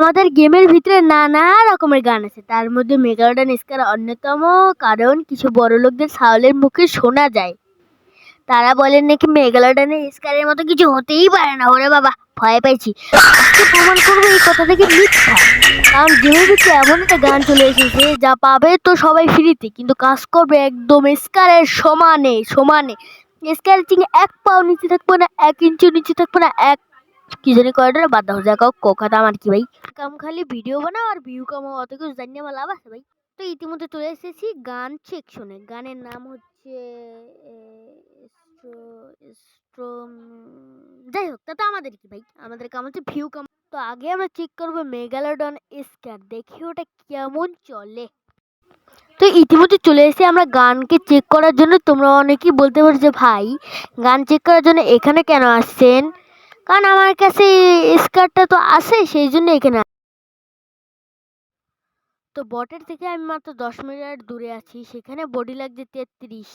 আমাদের গেমের ভিতরে নানা রকমের গান আছে, তার মধ্যে মেগালোডন স্কার অন্যতম। কারণ কিছু বড় লোকদের ছাগলের মুখে শোনা যায়, তারা বলেন নাকি মেগালোডনের স্কারের মতো কিছু হতেই পারে না। ওরে বাবা, ভয় পাইছি। আজকে প্রমাণ করবো এই কথা থেকে মিথ্যা। কারণ গেমের ভিতরে এমন একটা গান চলে এসেছে যা পাবে তো সবাই ফ্রিতে, কিন্তু কাজ করবে একদম স্কারের সমানে সমানে। স্কারের থেকে 1 পাও নিচে থাকবো না, 1 ইঞ্চিও নিচে থাকবো না। কি জানি কয়টা বাদ দাও, যা কথা আমার কি ভাই, কাম খালি ভিডিও বানাও আর ভিউ কামাও, অত কিছু জানি আমার লাভ আছে ভাই। তো ইতিমধ্যে চলে এসেছি গান সেকশনে। গানের নাম হচ্ছে যাই হোক, তাতে আমাদের কি ভাই, আমাদের কাম হচ্ছে ভিউ কাম। তো আগে আমরা চেক করবো মেগালোডন স্কার, দেখি ওটা কেমন চলে। তো ইতিমধ্যে চলে এসেছি আমরা গানকে চেক করার জন্য। তোমরা অনেকেই বলতে পারো যে ভাই, গান চেক করার জন্য এখানে কেন আসছেন? কারণ আমার কাছে স্কারটা তো আছে, সেই জন্য এখানে। তো বটের থেকে আমি মাত্র 10 মিটার দূরে আছি, সেখানে বডি লাগছে 33।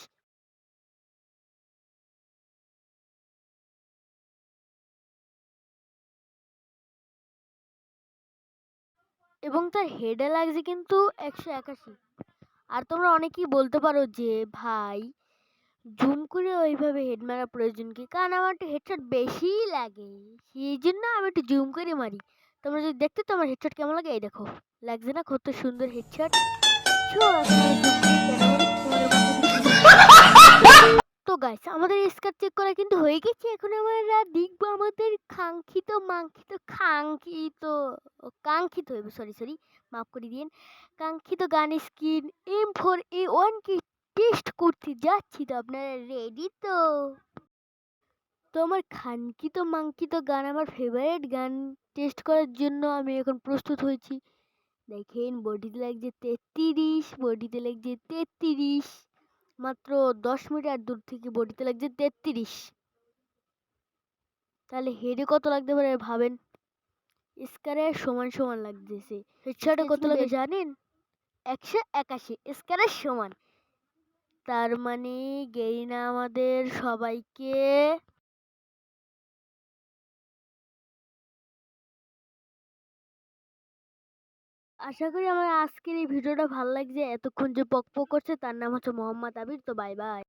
এবং তার হেডে লাগছে কিন্তু 181। আর তোমরা অনেকেই বলতে পারো যে ভাই, জুম করে ওইভাবে হেড মারার প্রয়োজন কি? কারণ আমার একটু হেডশট বেশিই লাগে, সেই জন্য আমি একটু জুম করে মারি। তোমরা যদি দেখতে তো আমার হেডশট কেমন লাগে, এই দেখো, লাগছে না কত সুন্দর হেডশট? তো গাইস, আমাদের স্কার চেক করা কিন্তু হয়ে গেছে। এখন আমরা দেখবো আমাদের কাঙ্ক্ষিত সরি সরি, মাফ করে দিন। কাঙ্ক্ষিত গান স্কিন M4A1 কে টেস্ট করতে যাচ্ছি। তো আপনারা রেডি তো? তো আমার মাঙ্কিত গান, আমার ফেভারিট গান টেস্ট করার জন্য আমি এখন প্রস্তুত হয়েছি। দেখেন, বডিতে লাগছে 33, মাত্র 10 মিটার দূর থেকে বডিতে লাগছে 33। তাহলে হেডে কত লাগতে পারে ভাবেন? স্কারের সমান সমান লাগতেছে। হেডশটে কত লাগে জানেন? 181 স্কারের সমান। তার মানে গেরিনা আমাদের সবাইকে আশা করি আমার আজকের এই ভিডিওটা ভালো লাগছে। এতক্ষণ যে পক পক করছে তার নাম হচ্ছে মোহাম্মদ আবির। তো বাই বাই।